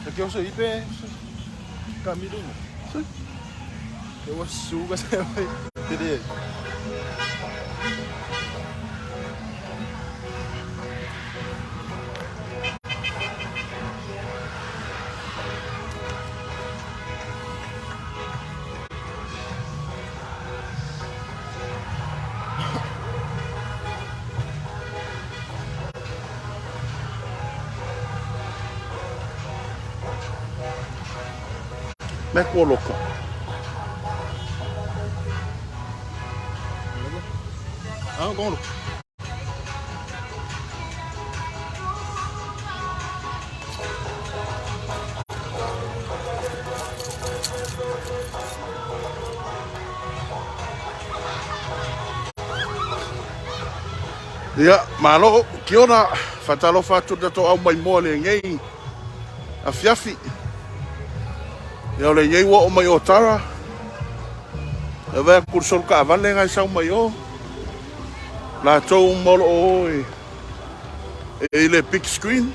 Perché io so ipe cammino. Eu vou sugar você vai ter. Me coloca. Ah, como? Ia, malo, kia ora, whatalo whatu da to au mai moa le ngei, a fiafi. Ia le ngei wa o mai Otara. E vea kursol ka avale ngai sau mai o. La tau molo o e le big screen.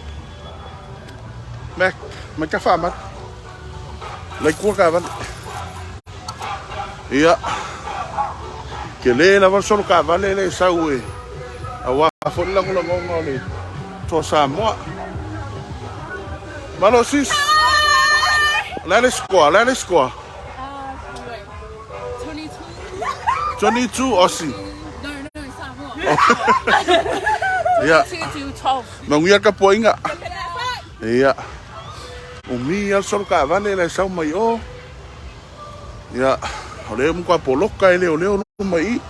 Mek ka whamat. Lai kua ka avale. Ia, ke le la sol ka avale le sau e. Awa folang langonga le Toa Samoa. Malo sis. Let us score. 22 Aussie. No, Samoa. Yeah. 12. Manguia ka poinga. Ia. O mi al sol ka vale le sau mai o. Ia. Ole mo ka poloka ele ole mai.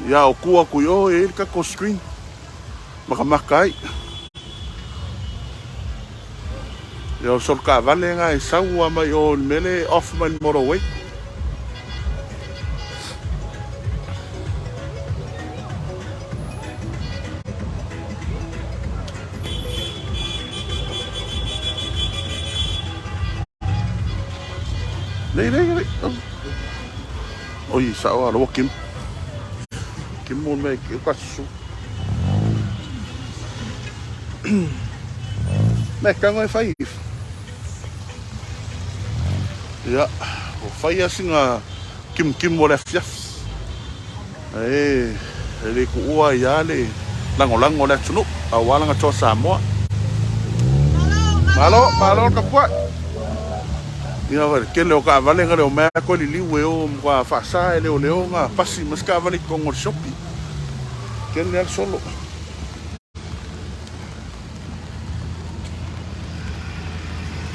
Ia o kua ku yo e ka ko screen. Maka ai. Ia o sol ka vale nga e sau mai o mele off man motorway. Lei. Oi, sao alo Kim. Kim mon me ke ka su. Me ka ngai fai. Ya, o fai asinga Kim mo le fiaf. Le ku ua ia le lango le tunu. Awala nga Toa Samoa. Malo ka pua. Ia vai ke leo ka vale nga leo me ko li liwe o mwa fa sa leo nga pasi mas ka vale ko ngor shopi. Ke le solo.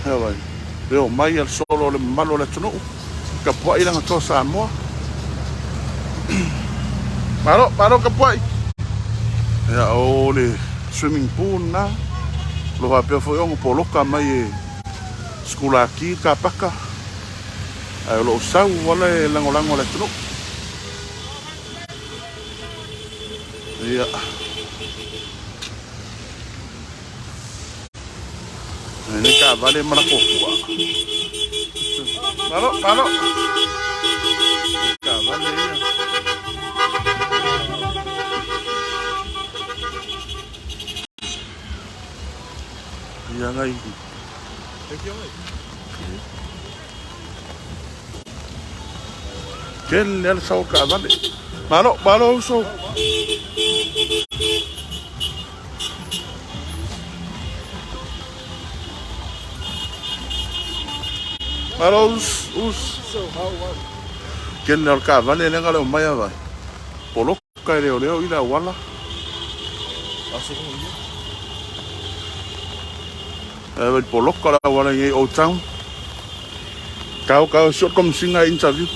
Ia vai. Leo mai al solo le malo le tunu. Ka pua ila nga Toa Samoa. Malo ka pua. Ia o le swimming pool na. Lo ha pe fo yo poloka mai skula ki ka paka ai lo sau wala lango le tunu ia ne ka vale mara ko malo ka vale ia ngai Ken el sau ka vale. Malo so. Malo us. Ken el ka vale le ngalo mai vai. Polo ka leo ila wala. El polo ka la wala ngai Old Town. Kau shot kom singa interview.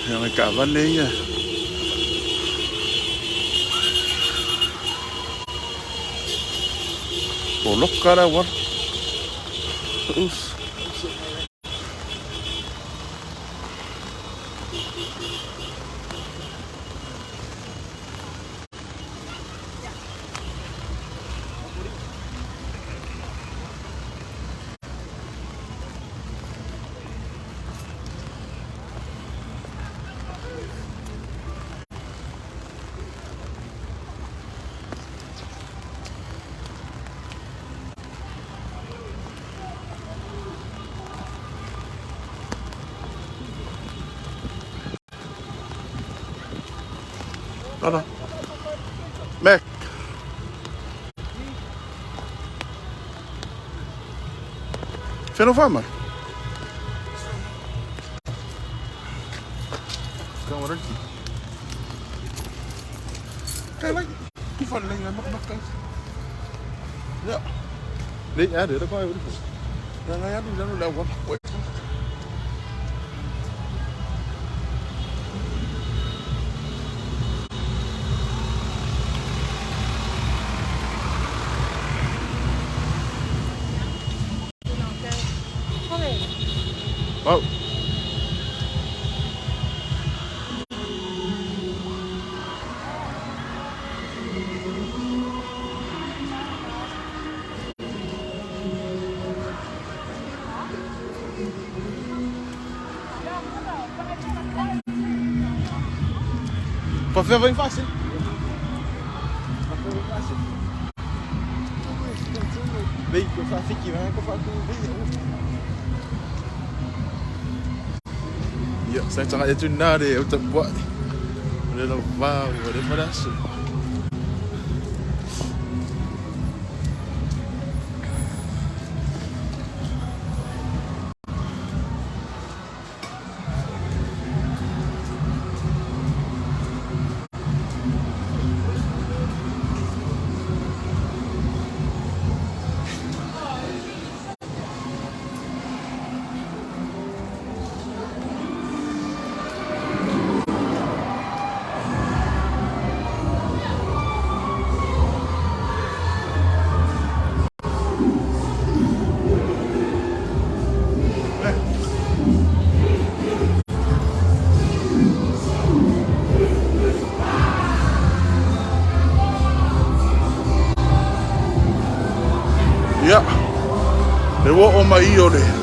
Yang ka vale ya. Polo ka la wala. Us. Mac. Feno fama. Kau orang ni. Kau lagi. Tu fan lagi mak kau. Ya. Ni ada dah kau. Jangan ada jangan lewat. Oh. Para faire bem fácil. Vem, que eu faço aqui, vai que eu faço vídeo. Ya, saya sangat tuna dia untuk buat ni. Dia wow, dia padas. Ya. They walk on my eo there.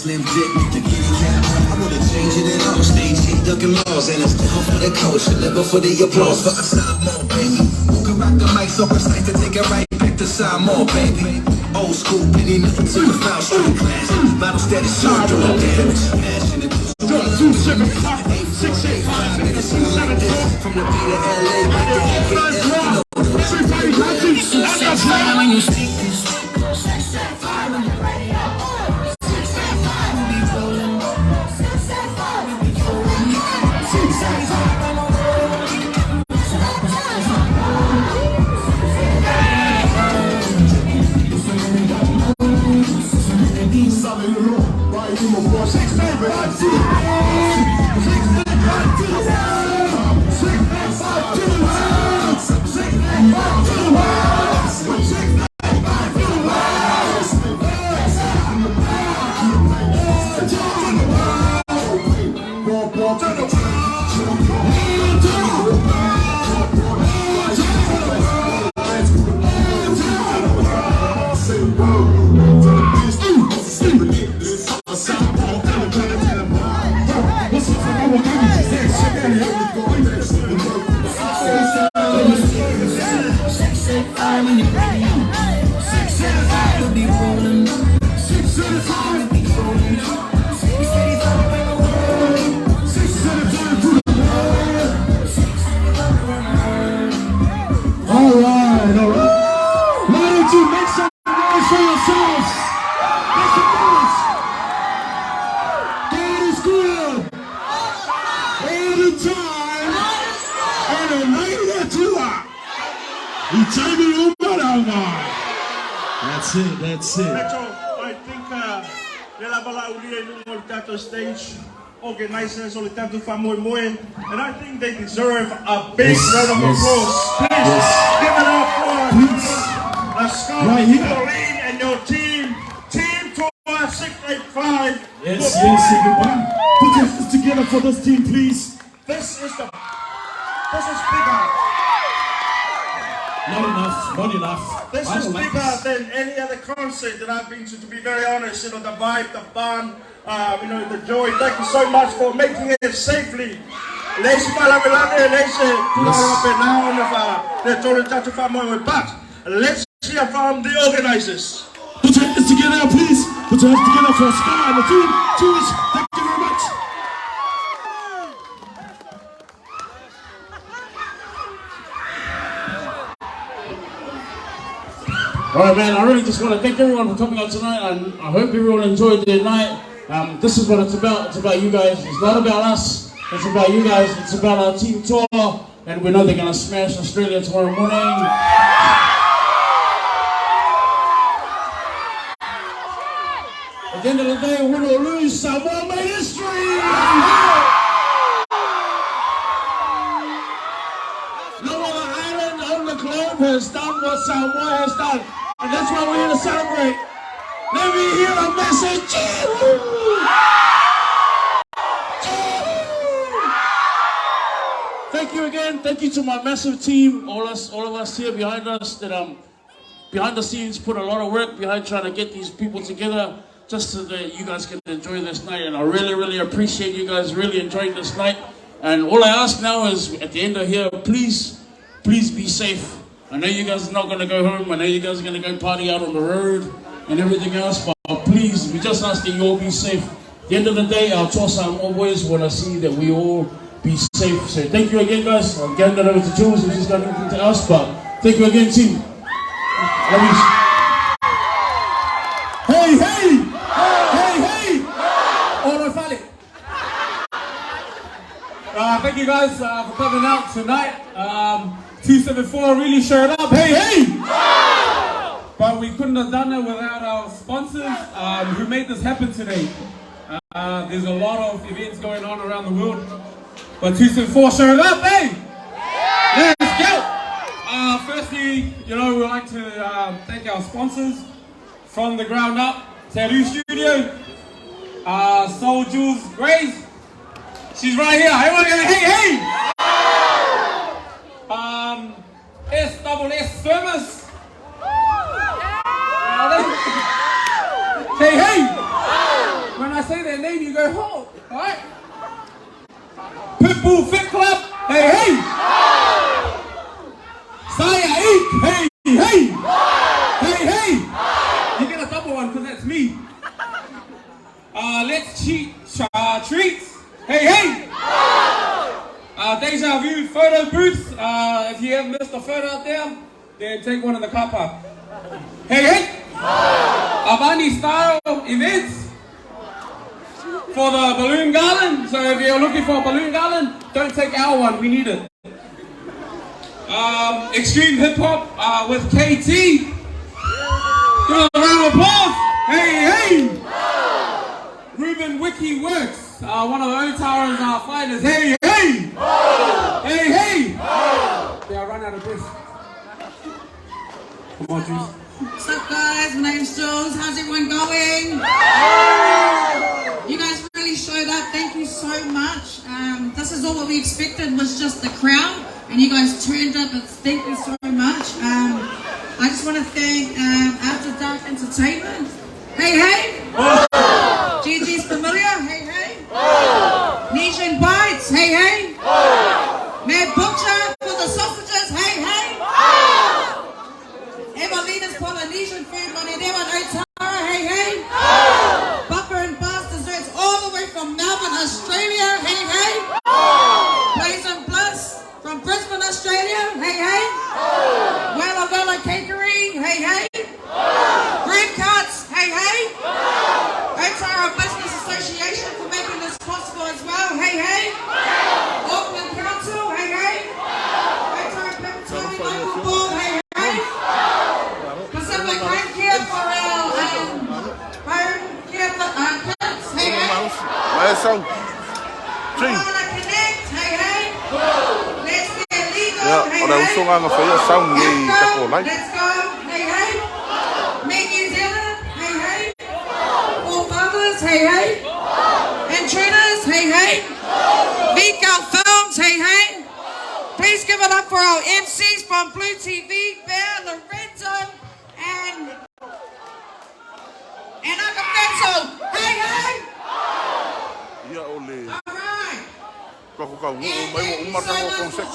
Slim dick, the kitty cat. I wanna change it in all stage, keep ducking laws, and it's down for the culture, never for the applause. For a Samoa, baby. Who can rock the mic so precise to take it right back to Samoa, baby. Old school, penny nothing to the foul street class. Battle steady, short, doing damage. Passionate, 2, 7, 8, 6, 8, 5 minutes, like this. From the B to LA, back to LA. That's right when you speak this. you make some noise for yourselves? Make some noise. God is good. All the time. And the night that you are. That's it, that's it. I think nella bala ulia in the stage, organizers all the time to family moe, and I think they deserve a big round of applause. Please give it up for Scott, Pauline, and your team, Team Toa 685. Yes, everyone. Put your hands together for this team, please. This is bigger. Not enough, not enough. This is bigger than any other concert that I've been to be very honest. You know, the vibe, the fun, you know, the joy. Thank you so much for making it safely. But let's hear from the organizers. Put your hands together, please. Put your hands together for Sky and the team. Jewish, thank you very much. Alright man, I really just want to thank everyone for coming out tonight, and I hope everyone enjoyed their night. This is what it's about. It's about you guys. It's not about us. It's about you guys. It's about our team tour, and we know they're going to smash Australia tomorrow morning. At the end of the day, win or lose, Samoa made history! No other island on the globe has done what Samoa has done. And that's why we're here to celebrate. Let me hear a message. Thank you again. Thank you to my massive team, all of us here behind us that behind the scenes put a lot of work behind trying to get these people together just so that you guys can enjoy this night. And I really, really appreciate you guys really enjoying this night. And all I ask now is at the end of here, please be safe. I know you guys are not going to go home. I know you guys are going to go party out on the road and everything else. But please, we just ask that you all be safe. At the end of the day, our Toa Samoa boys want to see that we all be safe. So thank you again, guys. I'm getting that over to Jules, which is got anything to us. But thank you again, team. Love you. Hey, hey! Hey, hey! Oro Fale. Thank you guys for coming out tonight. 274 really showed up. Hey, hey! But we couldn't have done it without our sponsors who made this happen today. There's a lot of events going on around the world, but 274 showed up. Hey! Let's go! Firstly, you know, we'd like to thank our sponsors from the ground up. Tattoo Studio, Soul Jules Grace. She's right here. Everyone go, hey, hey! SSS Service. Hey, hey! When I say their name, you go, oh, alright? Pitbull Fit Club. Hey, hey! Saya Inc. Hey, hey! Hey, hey! You get a double one because that's me. Let's Cheat Treats. Hey, hey! Deja Vu photo booths. If you have missed a photo out there, then take one in the car park. Hey, hey! Avani style events for the balloon garland. So if you're looking for a balloon garland, don't take our one. We need it. Extreme hip hop with KT. Give us a round of applause. Hey, hey! Ruben Wiki Works. One of the Otara's fighters. Hey, hey! Hey, hey! Yeah, I run out of breath. Come on, Juice. What's up, guys? My name's Jules. How's everyone going? You guys really showed up. Thank you so much. This is all what we expected, was just the crowd, and you guys turned up. Thank you so much. I just want to thank After Dark Entertainment. Hey, hey! GG's Familiar. Hey, hey! Nation Bites. Hey, hey! Mad Butcher for the sausages. Hey, hey! Evelina's Polynesian food on Otara. Hey, hey! Buffer and Bass Desserts all the way from Melbourne, Australia. Hey, hey! Blaze and Bliss from Brisbane, Australia. Hey, hey! Wella Catering. Hey, hey! Mai sau. Tree. Ya, ora usonga nga fai sau ngi ka ko lai. Let's go. Hey, hey. Meet New Zealand. Hey, hey. All fathers. Hey, hey. Intruders. Hey, hey. Vico Films. Hey, hey. Please give it up for our MCs from Blue TV, Bear, Lorenzo, and Agapetso. Hey, hey. Ya ole. All right. Ka ko ka u mai o umata ko konsep.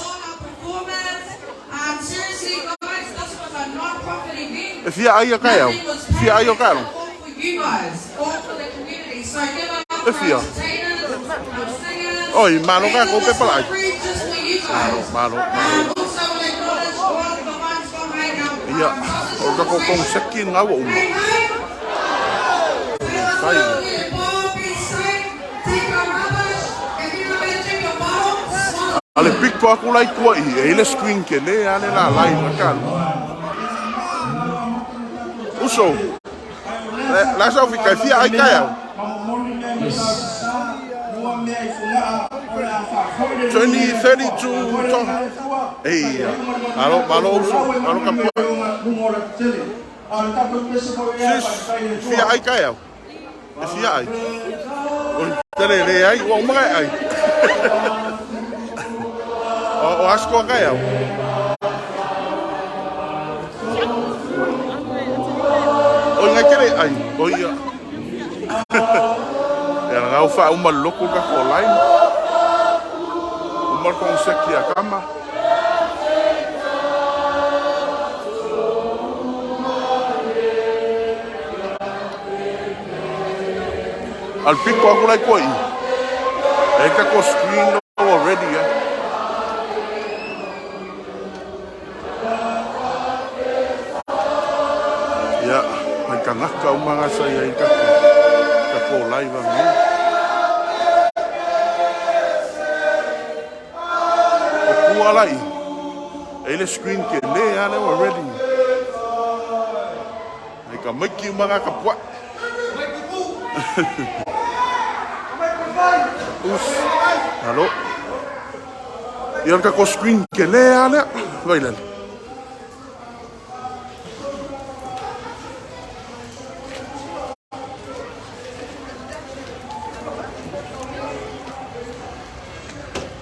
Seriously, guys, this was a non-profit event. E fia ai ka ya. Fia ai ka no. All for you guys, all for the community. So give it up E for fia. our entertainers, singers. Oi, mano ka ko pe pala. Free just for you guys. Mano. Also acknowledge all of the ones from Hangout. Ya. O ka ko konsep ki nga wo. Hey, hey. Sai. Be safe. Take your rubbish. If you're going to drink a bottle, Ale pick ko aku lai ko i ele screen ke le ale la lai na ka. Uso. La sa fica fia ai ka ya. 2032 ton. Eh. Malo uso. Malo ka. Fia ai ka ya. Fia ai. Oi, tele le ai, o mai ai. O asko ka ya. O nga kere ai, o ia. Ya nga ufa uma loko ka ko line. Uma konseki ya kama. Al pico ako lai ko i. E ka ko screen already ya. Ya, mai ka ngaka umanga sa ia ka ko live ni. O kuala i. Ele screen ke le ale already. Ai ka mai ki umanga ka pua. Halo. Iar ka ko screen ke le ale. Vai le.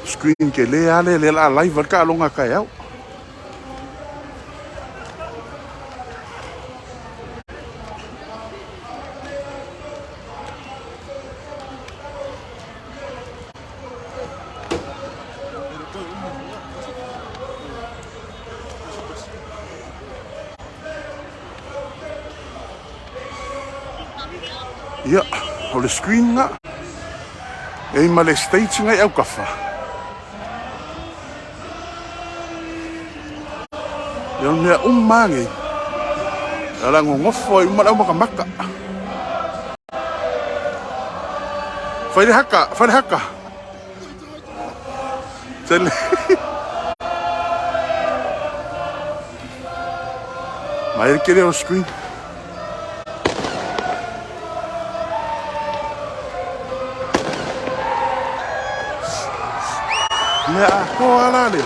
Screen ke le ale le la live ka longa ka yau. Ya, oleh screen nga. E ma le stage nga au kafa. Yang mea ummangi. Ala ngongofo i mala makamaka. Fai haka. Tele. Mai kere on screen. Mea ko ala le.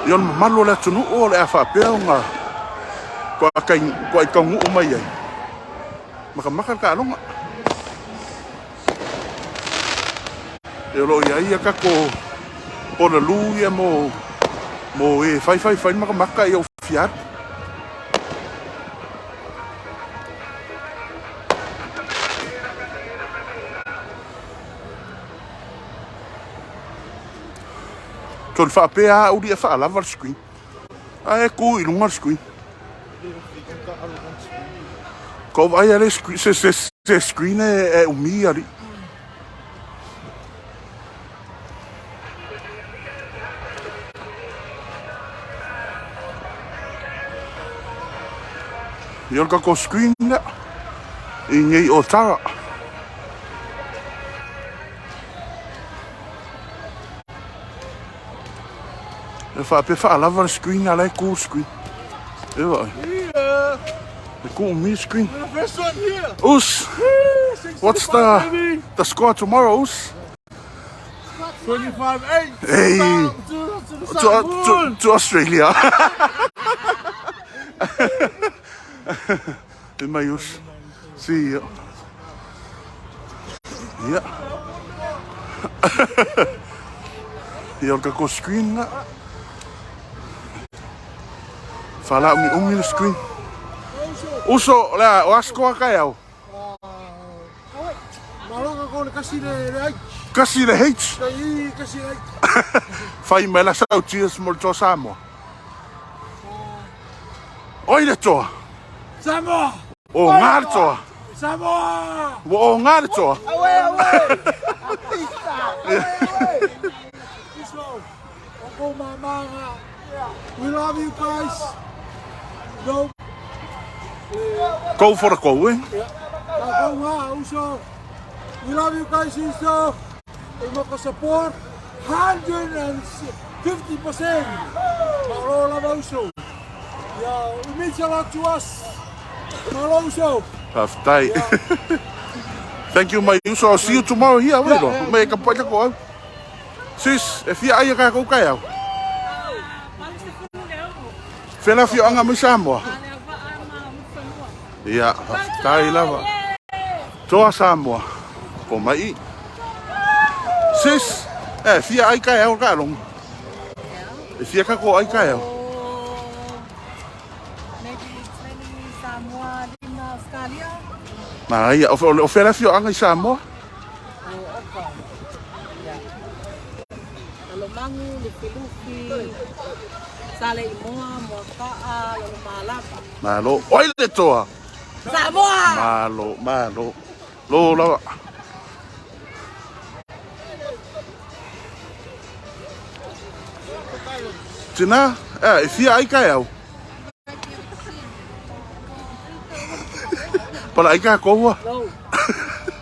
Yon malo le tunu o le afa pe nga. Ko ai ka ngu mai ai. Maka ka longa. E lo ia ka ko o le lu ia mo e fai maka i o fiat. Tol fa pe a uri fa lava screen. Ai ku i lunga screen. Ko vai ale screen se screen e umi ali. Yorka ko screen na. Ingi Otara. Fa pe fa lava screen ala cool screen. E vai. The cool me screen. The first one here. Oos, what's the score tomorrow, Oos? 25-8. Hey, to Australia. In my use. See you. Yeah. Hier kan ik screen. Fala mi screen. Uso la wasko kaya. Malanga ko kasi de Kasi de H. kasi Fai mela sau cheers mo Toa Samoa. Oi de Toa. Samoa. O ngar Toa. Samoa. O ngar Toa. Away. Ako mama. We love you guys. No. Go for the goal, eh? Also, we love you guys also. We make support 150%. Marola also. Yeah, it means a lot to us. Also. Tough day. Thank you, my uso. I'll see you tomorrow here. Make a point of go. Sis, if you are you go kaya. Fela fi anga Samoa. Yeah, tayo lava. Toa Samoa. Po mai. Sis, fia ai kaya o kalong. Fia ka ko ai kaya. Maybe 20 Samoa in Australia. Mai, o fela fi anga Samoa. Mangu, Lupi, Sale Imoa, Mokaa, Malapa. Malo, oi le Toa. Samoa! Malo. Lo lava. Tina, fia ai kaya. Para ai ka ko. No.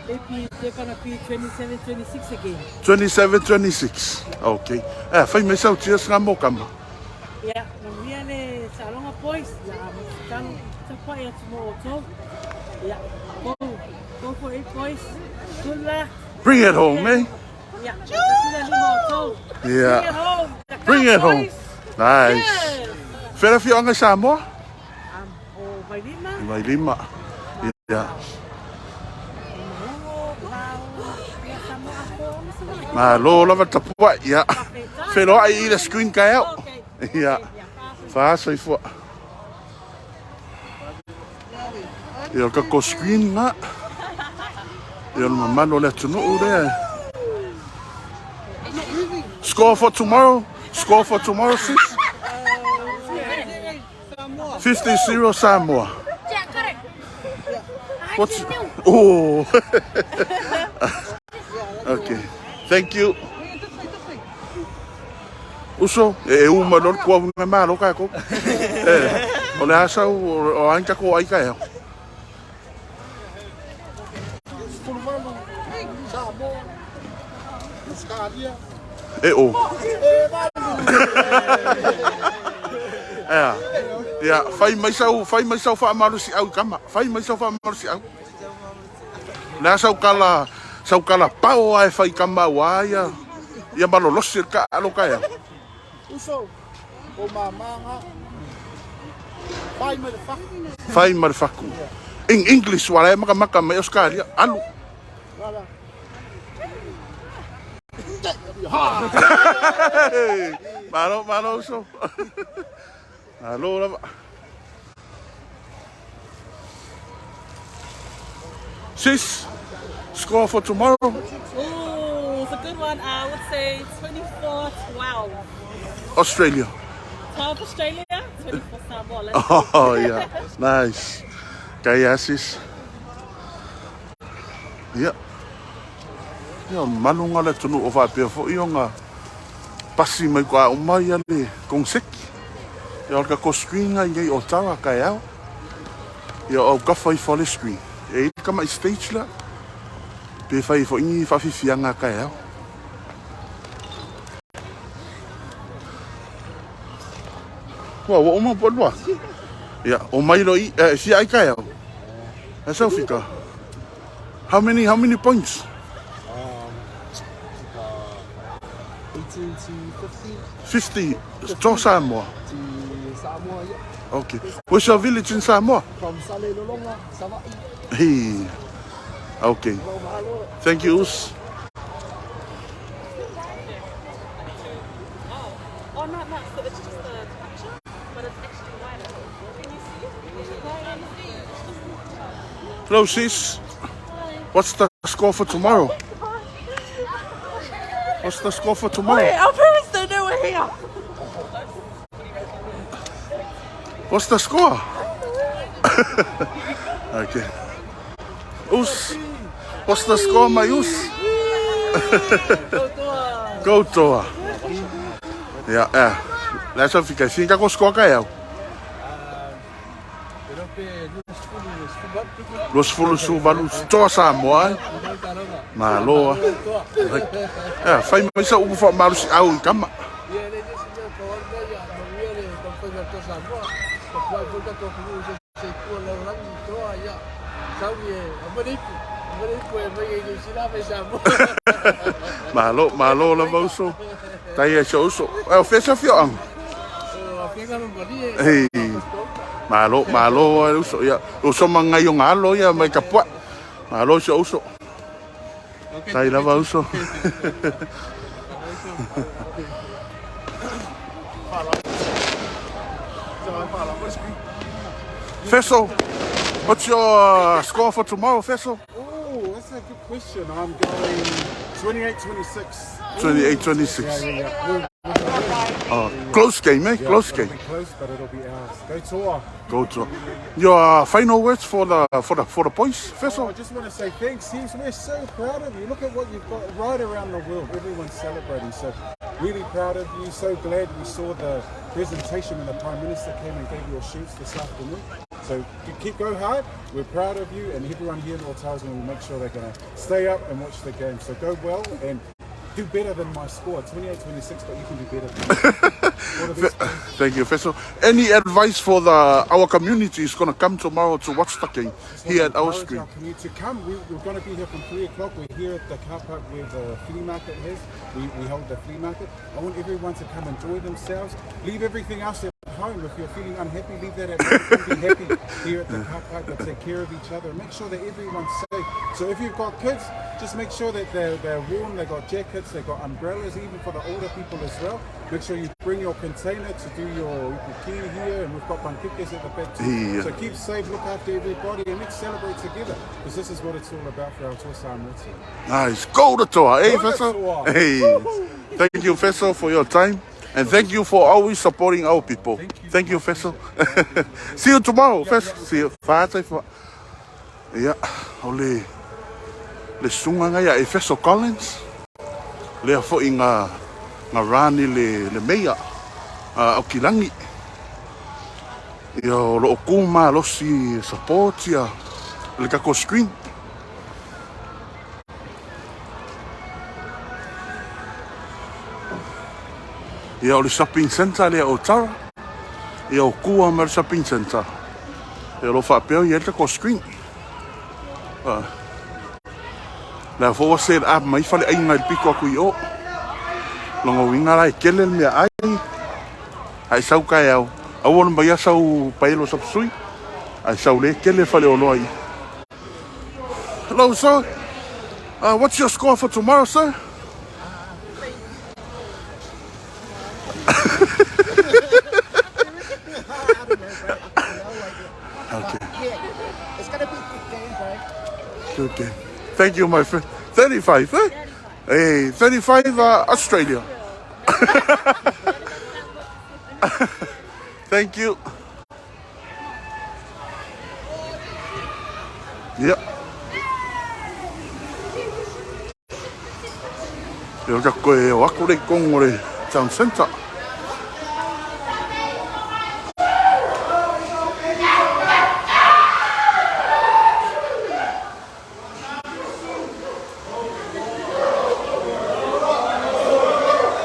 Maybe they're gonna be 27, 26 again. 27, 26. Okay. Fai me sau cheers nga mo kama. Yeah, we are the Salonga boys. Yeah, can support us more too. Yeah, go for it, boys. Good luck. Bring it home, eh? Yeah, more Yeah. Bring it home. Nice. Yes. Fera fi anga Samoa? By 5. 5. Yeah. Malo lava tapua, yeah. Fero ai the screen kaya. Yeah. Fast I for. Yo ka ko screen na. Yo mamalo le tunu ure. Score for tomorrow, sis. 50-0 Samoa. What's oh. Okay. Thank you. Uso, uma lor kwa na malo ka ko. Ole asa o anka ko ai ka. Oh. Ja, fai mai sau fa malu si au kama. Fai mai sau fa malu si au. Na sau kala pau ai fai kama waia. Ia malo losir ka alo kaya. Uso, o mama. Fai marfaku. In English wala maka mai Australia alu. Malo so. Hello, love. Sis, score for tomorrow? Oh, it's a good one. I would say 24-12. Australia. 12 Australia, 24 Samoa. Oh, yeah. Nice. Kaya, sis. Yeah. Yeah, malunga le tunu o whapea fo ionga pasi mai kua umai ale kong seki. Ia orka ko screen nga i Otara kai au. Ia au ka fai fole screen. E ka mai stage la. Pe fai fo ingi whawhiwhianga kai au. Wa uma podwa. Yeah, o mai lo I, fia ai kai au. Asa fika. How many points? 18 to 50. 50. Toa Samoa. To Samoa, yeah. Okay. Where's your village in Samoa? From Salelolonga, Savai. Hey. Okay. Thank you, Us. Oh, no, so it's just a texture, but it's actually wider. Can you see? Hello, sis. What's the score for tomorrow? What's the score for tomorrow? Wait, our parents don't know we're here. What's the score? Okay. Us. What's the score, my Us? Go Toa. Yeah, yeah. Let's have a think I go score kaya. Los full suvalu Toa Samoa. Malo. Yeah, fai mai sa ufu malu si au kama. Malo la voso. Tai e so. Fesa fio ang. Hey. Malo uso ya. Uso mga yung alo ya may kapwa. Malo siya uso. Tai la uso. Fesso, what's your score for tomorrow, Fesso? Oh, that's a good question. I'm going 28-26. 28-26. Yeah. Close game, eh? Yeah, Close it'll game. be close, but it'll be ours. Go Toa. Go to your final words for the boys, Fesso. I just want to say thanks, teams. We're so proud of you. Look at what you've got right around the world. Everyone's celebrating. So really proud of you. So glad we saw the presentation when the Prime Minister came and gave your shoots this afternoon. So keep go hard. We're proud of you, and everyone here in Otara is going to make sure they're going to stay up and watch the game. So go well and do better than my score, 28-26, but you can do better than that. Thank you, Fesso. Any advice for our community is going to come tomorrow to watch the game here at our screen? Our community to come. We're going to be here from 3 o'clock. We're here at the car park where the flea market is. We hold the flea market. I want everyone to come enjoy themselves. Leave everything else at home. If you're feeling unhappy, leave that at home. Be happy here at the car park, but take care of each other. Make sure that everyone's safe. So if you've got kids, just make sure that they're warm, they've got jackets, they've got umbrellas, even for the older people as well. Make sure you bring your container to do your key here, and we've got pankikes at the back too. Yeah. So keep safe, look after everybody, and let's celebrate together, because this is what it's all about for our Toa Samoa team. Nice. Go to Toa, eh, Go to Fesso? Toa. Hey. Thank you, Fesso, for your time. And thank you for always supporting our people. Thank you, Fesso. See you tomorrow, Fesso. See you. Yeah. Ole. Le sunga nga ya e Fesso Collins. Le fo inga rani le meia. Au kilangi. Yo lo okuma lo si support ya. Le kako screen. Ia o le shopping center le Otara. Ia o kua ma le shopping center. Ia lo whapeo i elta ko screen. La fo set up mai fale ai ngai piko aku i o. Longo winga lai kele mea ai. Ai sau kai au. Au ono mai sau pailo sapsui. Ai sau le kele fale o loai. Hello, sir. What's your score for tomorrow, sir? It's gonna be a good game, bro. Good game. Thank you, my friend. 35, eh? Hey, 35 Australia. Thank you. Yep. Yo ka koe o ako re kongore town center.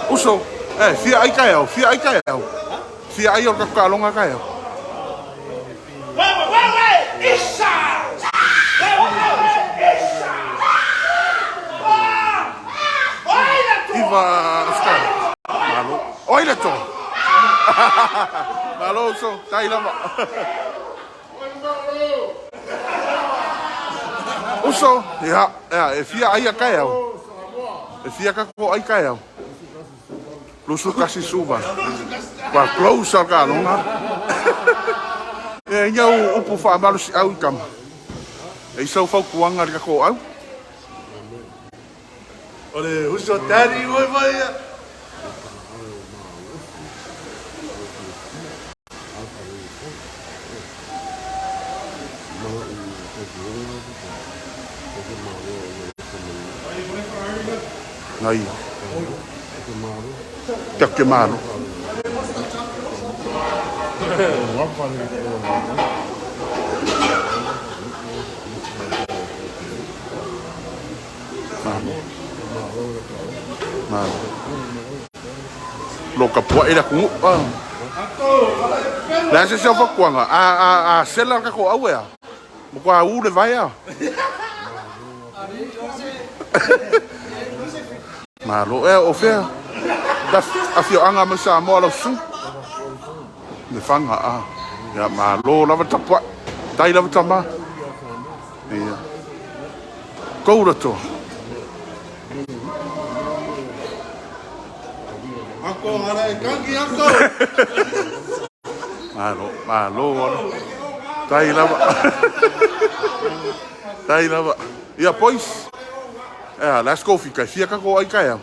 Uso, fia ai kai au. Fia ai o ka kalonga kai au. so tai lava. Uso, ya, e fia ai kai au. E fia ka ko ai kai au. Lusu kasi suva. Kwa close ka longa. E ia upu fa malu si au kam. E so fa kuanga ka ko au. Ole, uso tari oi vai. Nai. Take malo. Malo. Loka po ila kungu. La se fa kuanga a sela ka ko awe. Mo kwa u le vai a. Malo o fea. Da afio anga mo sa mo lo su. Le fanga a. Ya malo lava tapa. Tai lava tama. Ia. Koura to. Ako hara e kangi ako. Malo. Tai lava. Tai lava. Ia pois. Ja, let's go fika. Fia ka ko ai kai.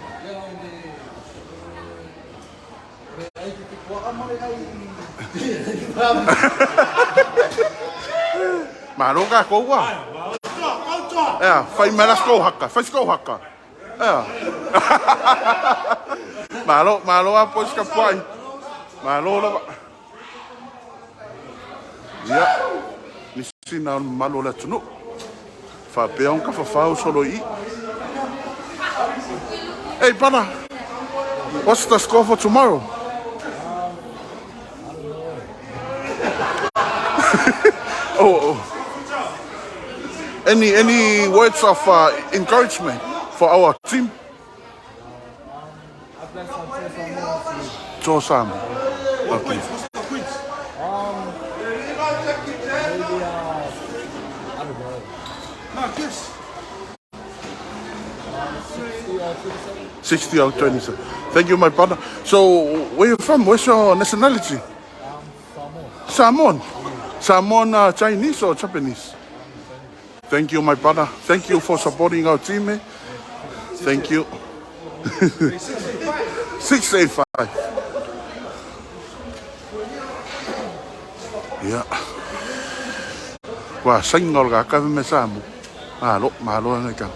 Malo ka ko wa. Ja, fai mala sko hakka. Fai sko hakka. Ja. Malo a pois ka pai. Malo lava. Ja. Nisi na malo la tunu. Fa peon ka fa fau solo I. Hey, brother, what's the score for tomorrow? Oh. Any words of encouragement for our team? Toa Samoa. Okay. Maybe, 60 or 27. Thank you, my brother. So, where you from? What's your nationality? Samoan. Samoan Chinese or Japanese? Thank you, my brother. Thank you for supporting our team. Eh? Thank you. 685. Yeah. Wow, single ga ka me Samoa. Malo na ka.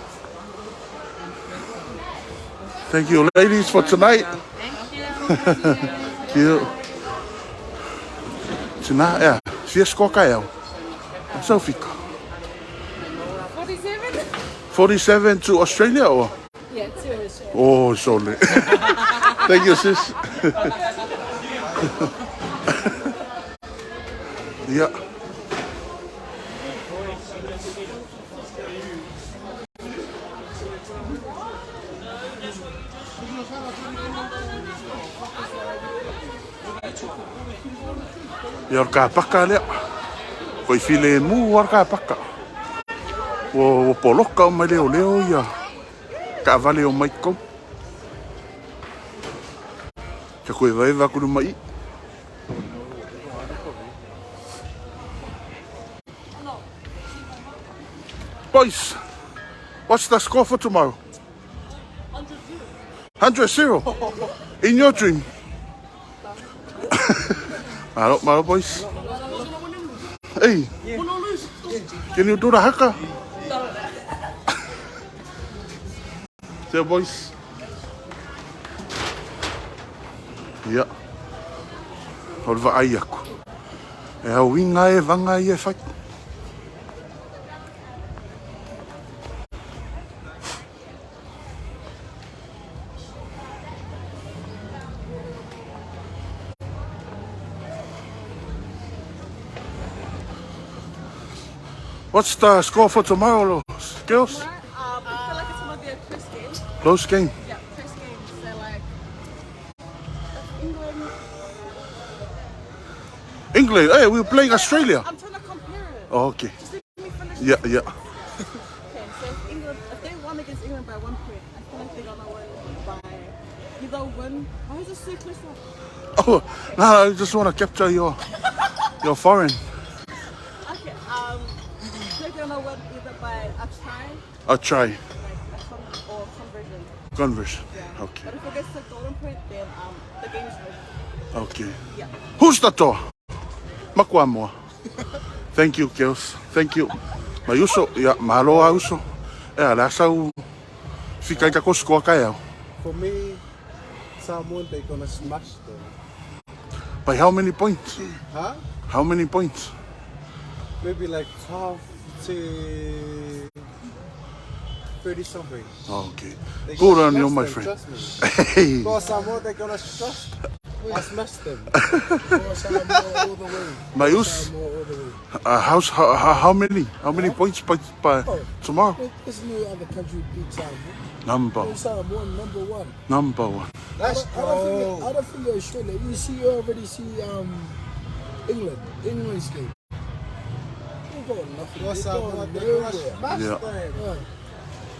Thank you, ladies, for tonight. Thank you. Tonight, yeah. Fierce cocktail. So fica. 47? 47 to Australia, or? Yeah, to Australia. Oh, so late. Thank you, sis. Yeah. Ia ka paka lea. Koi file mu war ka paka. O poloka o mai leo ia. Ka vale o mai ko. Ka koe vai va kunu mai. Boys, what's the score for tomorrow? 100-0. In your dream. Malo, boys. Hey, can you do the haka? There, boys. Yeah. Holva ayaku. E hau inga e vanga I e whai. What's the score for tomorrow, girls? I feel like it's going to be a close game. Close game. Yeah, close game. So, like, England. England. Hey, we're playing Australia. I'm trying to compare it. Oh, okay. Just let me finish. Yeah, yeah. Okay, so if they won against England by 1 point, I feel like they're gonna win by either win. Why is it so close up? Oh, no, I just want to capture your foreign. Okay, they're gonna win either by a try, I'll try. like or conversion. Converse. Yeah. Okay. But if it gets to golden point, then the game is over. Okay. Yeah. Who's the toa? Makua moa. Thank you, girls. Thank you. Mai uso, ya, mahalo a uso. La sau fikai ka kosko kai au. For me, Samoan, they're gonna smash them. By how many points? Huh? How many points? Maybe like 12 to 30 something. Oh, okay. They Good gonna on you, smash my them, friend. trust me. Hey. For Samoa, they're gonna smash them. For Samoa all the way. Mayus, Samoa all the way. how many points by tomorrow? There's no other country beat Samoa. Number Samoa number one. number one. Let's go. I don't think Australia. You already see England. England's game. They're going nothing. They're going nowhere. Yeah.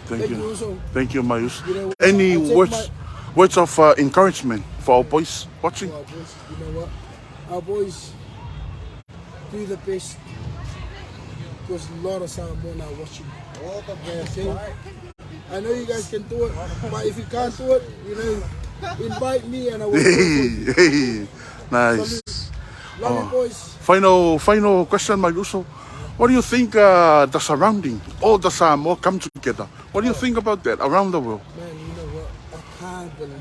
Thank you. Also. Thank you, Mayus. You know, Any I take words of encouragement for our boys watching? Our boys, you know what? Our boys do the best. Because a lot of Samoa are watching. All the best. Okay? I know you guys can do it, but if you can't do it, you know, invite me and I will. Hey, nice. Love you, boys. Final question, Mayuso. What do you think the surrounding, all the Samoa come together? What do you think about that around the world? Man, you know what? I can't believe